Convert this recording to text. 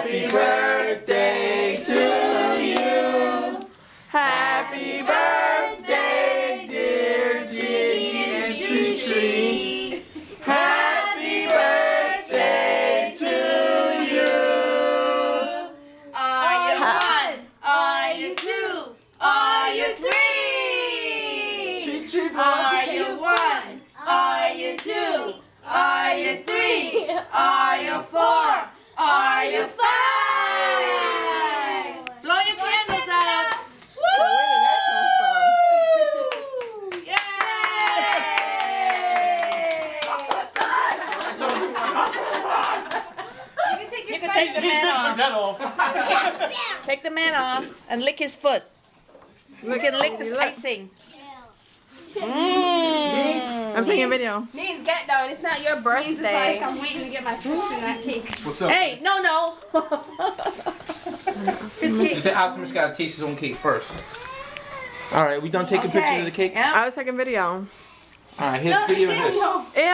Happy birthday to you. Happy birthday, dear Jiggy and Tree. Happy birthday to you. Are you one? Are you two? Are you three? Are you one? Are you two? Are you three? Are you four? Are you five? Blow your candles out. Woo! Yay! You can take the man off. Take the man off and lick his foot. You can lick this icing. I'm taking a video. Needs get down. It's not your birthday. Like I'm waiting to get my first in that cake. What's up? Hey, no. You said Optimus gotta taste his own cake first. Alright, we done taking pictures of the cake? Yeah. I was taking video. Alright, here's the video of this.